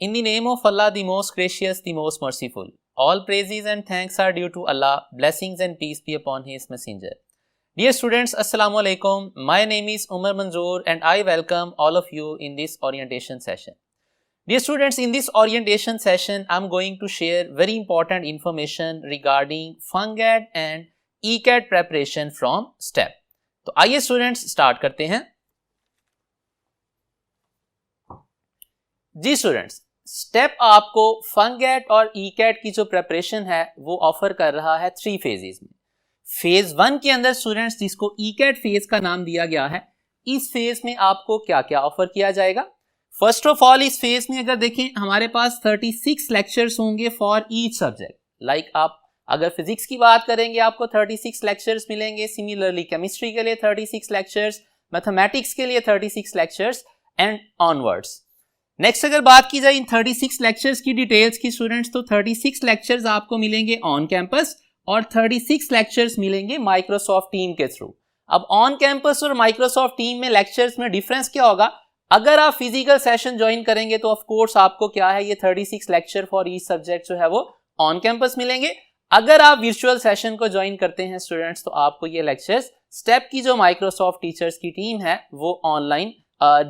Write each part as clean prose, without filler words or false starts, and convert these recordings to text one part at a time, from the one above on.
In the name of Allah, the most gracious, the most merciful. All praises and thanks are due to Allah. Blessings and peace be upon His Messenger. Dear students, Assalamu alaikum. My name is Umar Manzoor and I welcome all of you in this orientation session. Dear students, in this orientation session, I am going to share very important information regarding FUNGAT and ECAT preparation from STEP. तो आइए students start करते हैं। जी students, step आपको फंगैट और ईकैट की जो preparation है वो ऑफर कर रहा है 3 फेजेस में। फेज 1 के अंदर स्टूडेंट्स, जिसको ईकैट फेज का नाम दिया गया है, इस फेज में आपको क्या क्या ऑफर किया जाएगा। फर्स्ट ऑफ ऑल, इस फेज में अगर देखें हमारे पास 36 लेक्चर्स होंगे फॉर ईच सब्जेक्ट। लाइक आप अगर फिजिक्स की बात करेंगे आपको 36 लेक्चर्स मिलेंगे, सिमिलरली केमिस्ट्री के लिए 36 लेक्चर्स, मैथमेटिक्स के लिए 36 लेक्चर्स एंड ऑनवर्ड्स। नेक्स्ट अगर बात की जाए इन 36 लेक्चर्स की डिटेल्स की स्टूडेंट्स, तो 36 लेक्चर्स आपको मिलेंगे ऑन कैंपस और 36 लेक्चर्स मिलेंगे माइक्रोसॉफ्ट टीम के थ्रू। अब ऑन कैंपस और माइक्रोसॉफ्ट टीम में लेक्चर्स में डिफरेंस क्या होगा? अगर आप फिजिकल सेशन ज्वाइन करेंगे तो ऑफ कोर्स आपको क्या है, ये 36 लेक्चर फॉर ईच सब्जेक्ट जो है वो ऑन कैंपस मिलेंगे। अगर आप वर्चुअल सेशन को ज्वाइन करते हैं स्टूडेंट्स, तो आपको ये लेक्चर्स स्टेप की जो माइक्रोसॉफ्ट टीचर्स की टीम है वो ऑनलाइन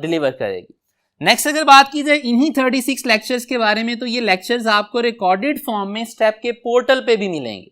डिलीवर करेगी। नेक्स्ट अगर बात की जाए इन्हीं 36 लेक्चर्स के बारे में, तो ये लेक्चर्स आपको रिकॉर्डेड फॉर्म में स्टेप के पोर्टल पे भी मिलेंगे।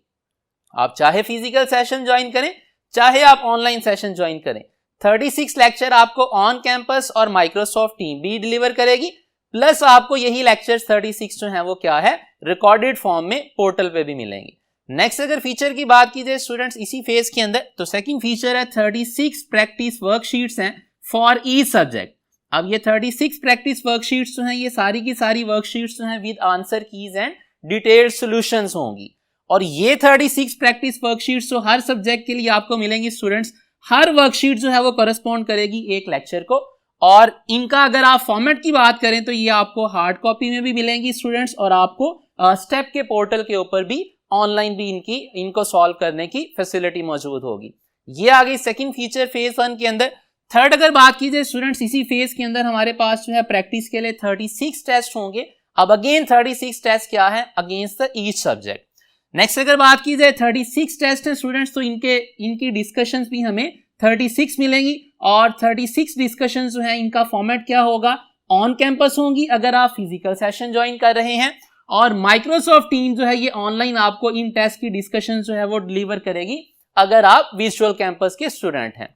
आप चाहे फिजिकल सेशन ज्वाइन करें, चाहे आप ऑनलाइन सेशन ज्वाइन करें, 36 लेक्चर आपको ऑन कैंपस और माइक्रोसॉफ्ट टीम भी डिलीवर करेगी, प्लस आपको यही लेक्चर्स 36 जो है वो क्या है, रिकॉर्डेड फॉर्म में पोर्टल पे भी मिलेंगे। नेक्स्ट अगर फीचर की बात की जाए स्टूडेंट्स इसी फेज के अंदर, तो सेकंड फीचर है 36 प्रैक्टिस वर्कशीट्स हैं फॉर ईच सब्जेक्ट। अब ये 36 प्रैक्टिस वर्कशीट्स जो हैं, ये सारी की सारी वर्कशीट्स जो हैं with answer keys and detailed solutions होंगी। और ये 36 प्रैक्टिस वर्कशीट्स जो हर सब्जेक्ट के लिए आपको मिलेंगी स्टूडेंट्स, हर वर्कशीट जो है वो करस्पॉन्ड करेगी एक लेक्चर को। और इनका अगर आप फॉर्मेट की बात करें तो ये आपको हार्ड कॉपी में भी मिलेंगी स्टूडेंट्स, और आपको स्टेप के पोर्टल के ऊपर भी ऑनलाइन भी इनको सॉल्व करने की फैसिलिटी मौजूद होगी। ये आ गई सेकंड फीचर फेज 1 के अंदर। थर्ड अगर बात की जाए स्टूडेंट्स, इसी फेज के अंदर हमारे पास जो है प्रैक्टिस के लिए 36 टेस्ट होंगे। अब अगेन 36 टेस्ट क्या है, against the each subject. Next अगर बात की जाए 36 टेस्ट है स्टूडेंट्स, तो इनकी डिस्कशंस भी हमें 36 मिलेंगी। और 36 डिस्कशंस जो है इनका फॉर्मेट क्या होगा, ऑन कैंपस होंगी अगर आप फिजिकल सेशन ज्वाइन कर रहे हैं, और माइक्रोसॉफ्ट टीम जो है ये ऑनलाइन आपको इन टेस्ट की डिस्कशन जो है वो डिलीवर करेगी अगर आप वर्चुअल कैंपस के स्टूडेंट हैं।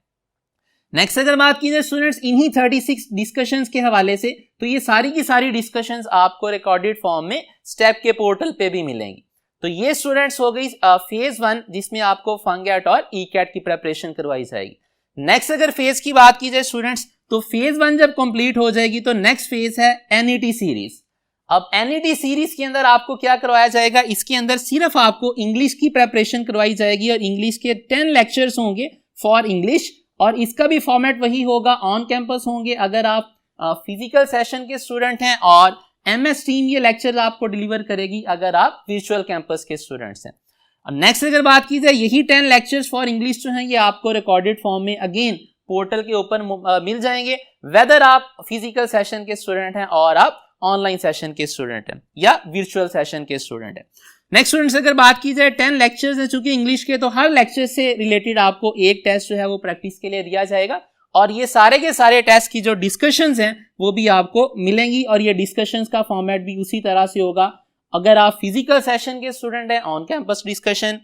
नेक्स्ट अगर बात की जाए स्टूडेंट्स इन्हीं 36 डिस्कशंस के हवाले से, तो ये सारी की सारी डिस्कशंस आपको रिकॉर्डेड फॉर्म में स्टेप के पोर्टल पे भी मिलेंगी। तो ये स्टूडेंट्स हो गई फेज 1, जिसमें आपको फंगैट और ईकैट की प्रिपरेशन करवाई जाएगी। नेक्स्ट अगर फेज की बात की जाए स्टूडेंट्स, तो फेज 1 जब कंप्लीट हो जाएगी तो नेक्स्ट फेज है एनईटी सीरीज। अब एनईटी सीरीज के अंदर आपको क्या करवाया जाएगा, इसके अंदर सिर्फ आपको इंग्लिश की प्रिपरेशन करवाई जाएगी और इंग्लिश के 10 लेक्चर्स होंगे फॉर इंग्लिश, और इसका भी फॉर्मेट वही होगा, ऑन कैंपस होंगे अगर आप फिजिकल सेशन के स्टूडेंट हैं, और एमएस टीम ये लेक्चर आपको डिलीवर करेगी अगर आप वर्चुअल कैंपस के स्टूडेंट्स हैं। नेक्स्ट अगर बात की जाए यही 10 लेक्चर्स फॉर इंग्लिश जो हैं ये आपको रिकॉर्डेड फॉर्म में अगेन पोर्टल के ऊपर मिल जाएंगे, वेदर आप फिजिकल सेशन के स्टूडेंट हैं और आप ऑनलाइन सेशन के स्टूडेंट हैं या वर्चुअल सेशन के स्टूडेंट हैं। नेक्स्ट स्टूडेंट्स अगर बात की जाए 10 लेक्चर्स है चूंकि इंग्लिश के, तो हर लेक्चर से रिलेटेड आपको एक टेस्ट जो है वो प्रैक्टिस के लिए दिया जाएगा, और ये सारे के सारे टेस्ट की जो डिस्कशंस हैं वो भी आपको मिलेंगी, और ये डिस्कशंस का फॉर्मेट भी उसी तरह से होगा। अगर आप फिजिकल सेशन के स्टूडेंट हैं ऑन कैंपस डिस्कशन,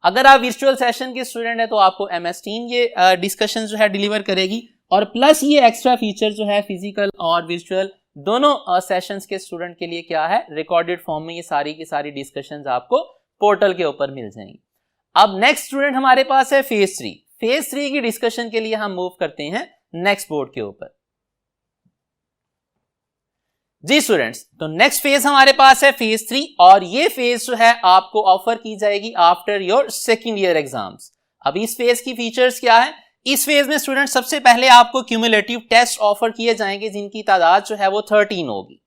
अगर आप वर्चुअल सेशन के स्टूडेंट हैं तो आपको एमएस टीम ये डिस्कशन जो है डिलीवर करेगी, और प्लस ये एक्स्ट्रा फीचर जो है फिजिकल और वर्चुअल दोनों सेशंस के स्टूडेंट के लिए क्या है, रिकॉर्डेड फॉर्म में ये सारी की सारी डिस्कशंस आपको पोर्टल के ऊपर मिल जाएंगी। अब नेक्स्ट स्टूडेंट हमारे पास है फेज 3। फेज 3 की डिस्कशन के लिए हम मूव करते हैं नेक्स्ट बोर्ड के ऊपर। जी स्टूडेंट्स, तो नेक्स्ट फेज हमारे पास है फेज 3, और ये फेज जो है आपको ऑफर की जाएगी after your second year exams. अब इस फेज की फीचर्स क्या है, इस फेज में स्टूडेंट सबसे पहले आपको क्यूमुलेटिव टेस्ट ऑफर किए जाएंगे जिनकी तादाद जो है वो 13 होगी।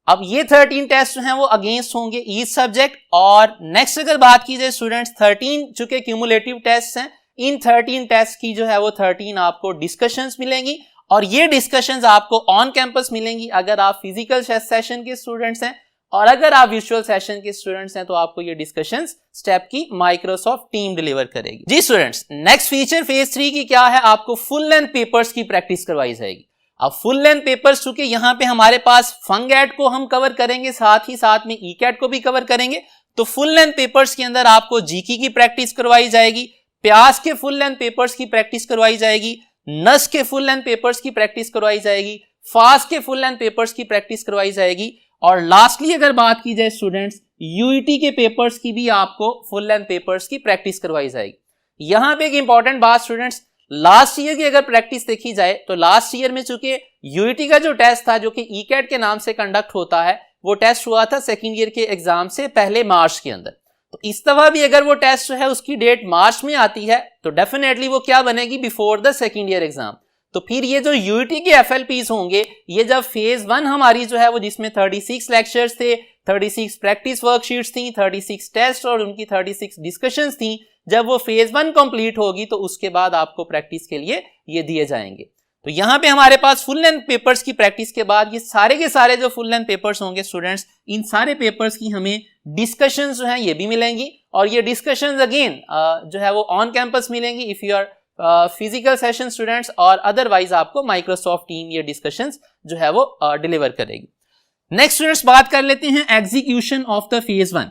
अब ये 13 टेस्ट जो हैं वो अगेंस्ट होंगे ईच सब्जेक्ट। और नेक्स्ट अगर बात की जाए स्टूडेंट्स 13 चूंकि क्यूमुलेटिव टेस्ट हैं, इन 13 टेस्ट की जो है वो 13 आपको डिस्कशंस मिलेंगी और ये डिस्कशंस आपको ऑन कैंपस मिलेंगी अगर आप फिजिकल सेशन के स्टूडेंट्स हैं, और अगर आप वर्चुअल सेशन के स्टूडेंट्स हैं तो आपको ये डिस्कशंस स्टेप की माइक्रोसॉफ्ट टीम डिलीवर करेगी। जी स्टूडेंट्स, नेक्स्ट फीचर फेज 3 की क्या है, आपको फुल लेंथ पेपर्स की प्रैक्टिस करवाई जाएगी। अब फुल लेंथ पेपर्स चूंकि यहाँ पे हमारे पास फंगैट को हम कवर करेंगे, साथ ही साथ में ईकैट को भी कवर करेंगे, तो फुल लेंथ पेपर्स के अंदर आपको जीके की प्रैक्टिस करवाई जाएगी, प्यास के फुल लेंथ पेपर्स की प्रैक्टिस करवाई जाएगी, नस के फुल लेंथ पेपर्स की प्रैक्टिस करवाई जाएगी, फास्ट के फुल लेंथ पेपर्स की प्रैक्टिस करवाई जाएगी, और लास्टली अगर बात की जाए स्टूडेंट्स, यूईटी के पेपर्स की भी आपको फुल लेंथ पेपर्स की प्रैक्टिस करवाई जाएगी। यहां पे एक इंपॉर्टेंट बात स्टूडेंट्स, लास्ट ईयर की अगर प्रैक्टिस देखी जाए तो लास्ट ईयर में चूंकि यूईटी का जो टेस्ट था, जो कि ईकैट के नाम से कंडक्ट होता है, वो टेस्ट हुआ था सेकेंड ईयर के एग्जाम से पहले मार्च के अंदर। तो इस दफा भी अगर वो टेस्ट जो है उसकी डेट मार्च में आती है तो डेफिनेटली वो क्या बनेगी, before the second year exam. तो फिर ये जो यूईटी के एफएलपीज होंगे, ये जब फेज 1 हमारी जो है वो जिसमें 36 लेक्चर्स थे, 36 प्रैक्टिस वर्कशीट्स थी, 36 टेस्ट और उनकी 36 डिस्कशंस थी, जब वो फेज 1 कंप्लीट होगी तो उसके बाद आपको प्रैक्टिस के लिए ये दिए जाएंगे। तो यहाँ पे हमारे पास फुल लेंथ पेपर्स की प्रैक्टिस के बाद ये सारे के सारे जो फुल लेंथ पेपर्स होंगे स्टूडेंट्स, इन सारे पेपर्स की हमें डिस्कशंस जो हैं ये भी मिलेंगी, और ये डिस्कशंस अगेन जो है वो ऑन कैंपस मिलेंगी if you are physical session students, और अदरवाइज आपको माइक्रोसॉफ्ट टीम ये डिस्कशंस जो है वो डिलीवर करेगी। नेक्स्ट स्टूडेंट्स बात कर लेते हैं एग्जीक्यूशन ऑफ द फेज 1।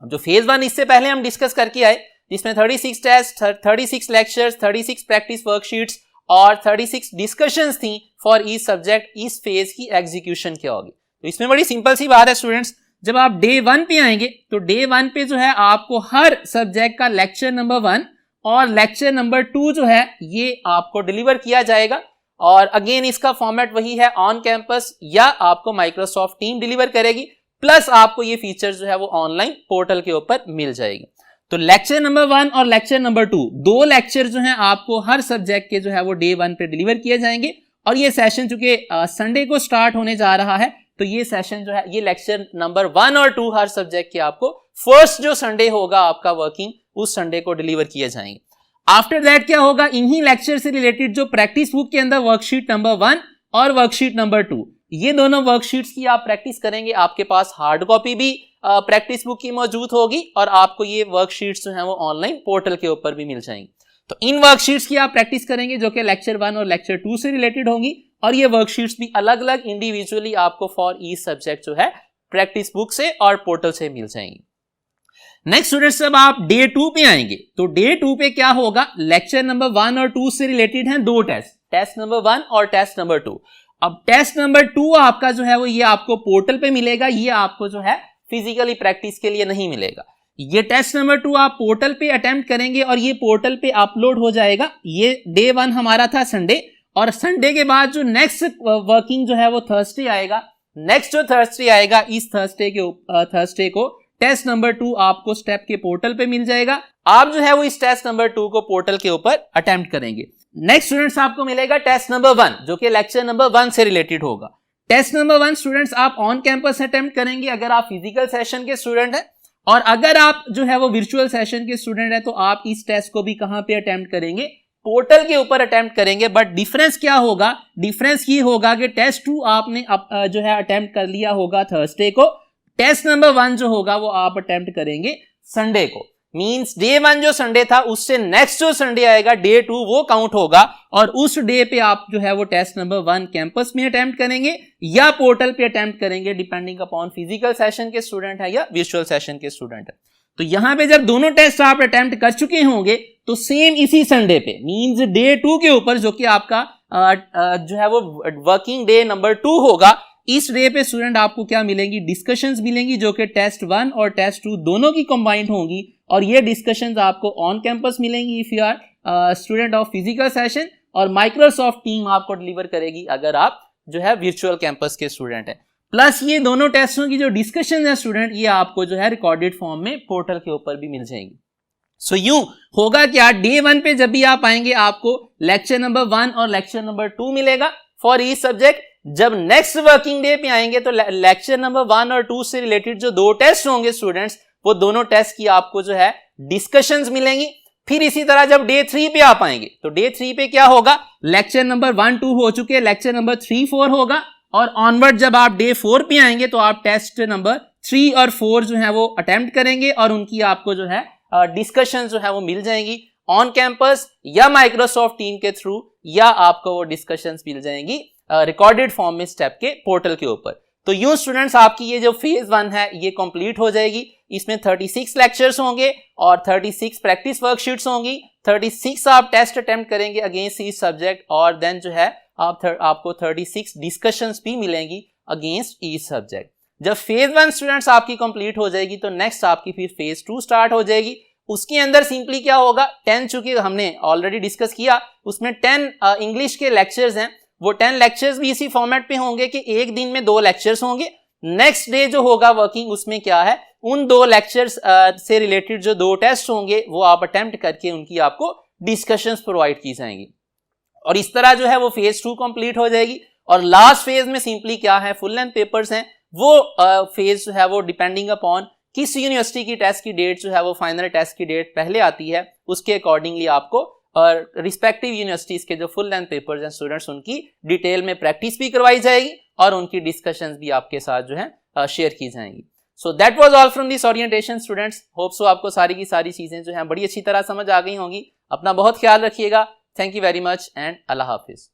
जो फेज 1 इससे पहले हम डिस्कस करके आए, जिसमें 36 टेस्ट, 36 लेक्चर्स, 36 प्रैक्टिस वर्कशीट्स और 36 डिस्कशंस थी फॉर ईच सब्जेक्ट। इस फेज की एग्जीक्यूशन क्या होगी, तो इसमें बड़ी सिंपल सी बात है स्टूडेंट्स, जब आप डे 1 पे आएंगे तो डे 1 पे जो है आपको हर सब्जेक्ट का लेक्चर नंबर 1 और लेक्चर नंबर 2 जो है ये आपको डिलीवर किया जाएगा, और अगेन इसका फॉर्मेट वही है, ऑन कैंपस या आपको माइक्रोसॉफ्ट टीम डिलीवर करेगी, प्लस आपको ये फीचर जो है वो ऑनलाइन पोर्टल के ऊपर मिल जाएगी। तो लेक्चर नंबर 1 और लेक्चर नंबर 2 दो लेक्चर जो हैं आपको हर सब्जेक्ट के जो है वो डे 1 पे डिलीवर किए जाएंगे, और ये सेशन चूंकि संडे को स्टार्ट होने जा रहा है तो ये सेशन जो है ये लेक्चर नंबर 1 और 2 हर सब्जेक्ट के आपको फर्स्ट जो संडे होगा आपका वर्किंग, उस संडे को डिलीवर किए जाएंगे। आफ्टर दैट क्या होगा, इन्हीं लेक्चर से रिलेटेड जो प्रैक्टिस बुक के अंदर वर्कशीट नंबर 1 और वर्कशीट नंबर 2, ये दोनों वर्कशीट्स की आप प्रैक्टिस करेंगे। आपके पास हार्ड कॉपी भी प्रैक्टिस बुक की मौजूद होगी, और आपको ये वर्कशीट्स जो है वो ऑनलाइन पोर्टल के ऊपर भी मिल जाएंगी। तो इन वर्कशीट्स की आप प्रैक्टिस करेंगे जो कि लेक्चर 1 और लेक्चर 2 से रिलेटेड होंगी, और ये वर्कशीट्स भी अलग अलग इंडिविजुअली आपको फॉर ईच सब्जेक्ट जो है प्रैक्टिस बुक से और पोर्टल से मिल जाएंगी। नेक्स्ट स्टूडेंट्स, जब आप डे 2 पे आएंगे तो डे 2 पे क्या होगा, लेक्चर नंबर 1 और 2 से रिलेटेड हैं दो टेस्ट, टेस्ट नंबर 1 और टेस्ट नंबर 2। अब टेस्ट नंबर 2 आपका जो है वो ये आपको पोर्टल पे मिलेगा, ये आपको जो है फिजिकली प्रैक्टिस के लिए नहीं मिलेगा। ये टेस्ट नंबर 2 आप पोर्टल पे अटेम्प्ट करेंगे और ये पोर्टल पे अपलोड हो जाएगा। ये डे 1 हमारा था संडे, और संडे के बाद जो नेक्स्ट वर्किंग जो है वो थर्सडे आएगा। नेक्स्ट जो थर्सडे आएगा, इस थर्सडे को टेस्ट नंबर 2 आपको स्टेप के पोर्टल पे मिल जाएगा। आप जो है वो इस टेस्ट नंबर 2 को पोर्टल के ऊपर अटेम्प्ट करेंगे। नेक्स्ट स्टूडेंट्स आपको मिलेगा टेस्ट नंबर 1 जो कि लेक्चर नंबर 1 से रिलेटेड होगा। टेस्ट नंबर 1 स्टूडेंट्स आप ऑन कैंपस अटेम्प्ट करेंगे अगर आप फिजिकल सेशन के स्टूडेंट हैं, और अगर आप जो है वो वर्चुअल सेशन के स्टूडेंट है तो आप इस टेस्ट को भी कहां पे अटेम्प्ट करेंगे, पोर्टल के ऊपर अटेम्प्ट करेंगे। बट डिफरेंस क्या होगा, डिफरेंस ये होगा कि टेस्ट 2 आपने जो है अटेम्प्ट कर लिया होगा थर्सडे को, टेस्ट नंबर 1 जो होगा वो आप अटेम्प्ट करेंगे संडे को। मींस डे 1 जो संडे था उससे नेक्स्ट जो संडे आएगा डे 2 वो काउंट होगा, और उस डे पे आप जो है वो टेस्ट नंबर 1 कैंपस में अटेम्प्ट करेंगे या पोर्टल पे अटेम्प्ट करेंगे, डिपेंडिंग अपॉन फिजिकल सेशन के स्टूडेंट है या वर्चुअल सेशन के स्टूडेंट है। तो यहां पे जब दोनों टेस्ट आप अटेम्प्ट कर चुके होंगे तो सेम इसी संडे पे मींस डे 2 के ऊपर जो कि आपका जो है वो वर्किंग डे नंबर 2 होगा, इस डे पे स्टूडेंट आपको क्या मिलेंगी, डिस्कशंस मिलेंगी जो कि टेस्ट 1 और टेस्ट 2 दोनों की कंबाइंड होंगी, और ये डिस्कशंस आपको ऑन कैंपस मिलेंगी if you are student of physical session, और माइक्रोसॉफ्ट टीम आपको डिलीवर करेगी अगर आप जो है वर्चुअल कैंपस के स्टूडेंट है। प्लस ये दोनों टेस्टों की जो डिस्कशन है स्टूडेंट, ये आपको जो है रिकॉर्डेड फॉर्म में पोर्टल के ऊपर भी मिल जाएंगी। सो यूं होगा क्या, डे 1 पे जब भी आप आएंगे आपको लेक्चर नंबर 1 और लेक्चर नंबर 2 मिलेगा फॉर ईच सब्जेक्ट। जब नेक्स्ट वर्किंग डे पे आएंगे तो लेक्चर नंबर 1 और 2 से रिलेटेड जो दो टेस्ट होंगे स्टूडेंट्स, वो दोनों टेस्ट की आपको जो है डिस्कशंस मिलेंगी, फिर इसी तरह जब डे 3 पे आप आएंगे तो डे 3 पे क्या होगा, लेक्चर नंबर 1, 2 हो चुके, लेक्चर नंबर 3, 4 होगा और ऑनवर्ड जब आप डे 4 पे आएंगे तो आप टेस्ट नंबर 3 और 4 जो है वो अटेम्प्ट करेंगे और उनकी आपको जो है डिस्कशन जो है वो मिल जाएंगी ऑन कैंपस या माइक्रोसॉफ्ट टीम के थ्रू, या आपको वो डिस्कशंस मिल जाएंगी रिकॉर्डेड फॉर्म में स्टेप के पोर्टल के ऊपर। तो यूं स्टूडेंट्स आपकी ये जो फेज 1 है ये कंप्लीट हो जाएगी। इसमें 36 लेक्चर्स होंगे और 36 प्रैक्टिस वर्कशीट्स होंगी, 36 आप टेस्ट अटेम्प्ट करेंगे अगेंस्ट ईच सब्जेक्ट और देन जो है आपको 36 डिस्कशंस भी मिलेंगी अगेंस्ट ईच सब्जेक्ट। जब फेज 1 स्टूडेंट्स आपकी कंप्लीट हो जाएगी तो नेक्स्ट आपकी फिर फेज 2 स्टार्ट हो जाएगी। उसके अंदर सिंपली क्या होगा, 10 चूंकि हमने ऑलरेडी डिस्कस किया, उसमें 10 इंग्लिश के लेक्चर्स हैं, वो 10 लेक्चर्स भी इसी फॉर्मेट पे होंगे कि एक दिन में 2 लेक्चर्स होंगे। नेक्स्ट डे जो होगा वर्किंग, उसमें क्या है, उन 2 लेक्चर्स से रिलेटेड जो 2 टेस्ट होंगे वो आप अटेम्प्ट करके उनकी आपको डिस्कशंस प्रोवाइड की जाएंगी और इस तरह जो है वो फेज 2 कंप्लीट हो जाएगी। और लास्ट फेज में सिंपली क्या है, फुल लेंथ पेपर्स हैं, वो फेज जो है वो डिपेंडिंग अपॉन किस यूनिवर्सिटी की टेस्ट की डेट जो है वो फाइनल टेस्ट की डेट पहले आती है, उसके अकॉर्डिंगली आपको और रिस्पेक्टिव यूनिवर्सिटीज के जो फुल लेंथ पेपर्स हैं स्टूडेंट्स उनकी डिटेल में प्रैक्टिस भी करवाई जाएगी और उनकी डिस्कशंस भी आपके साथ जो है शेयर की जाएंगी। So that was all from this orientation students. Hope so आपको सारी की सारी चीजें जो हैं बड़ी अच्छी तरह समझ आ गई होंगी। अपना बहुत ख्याल रखिएगा। Thank you very much and Allah Hafiz.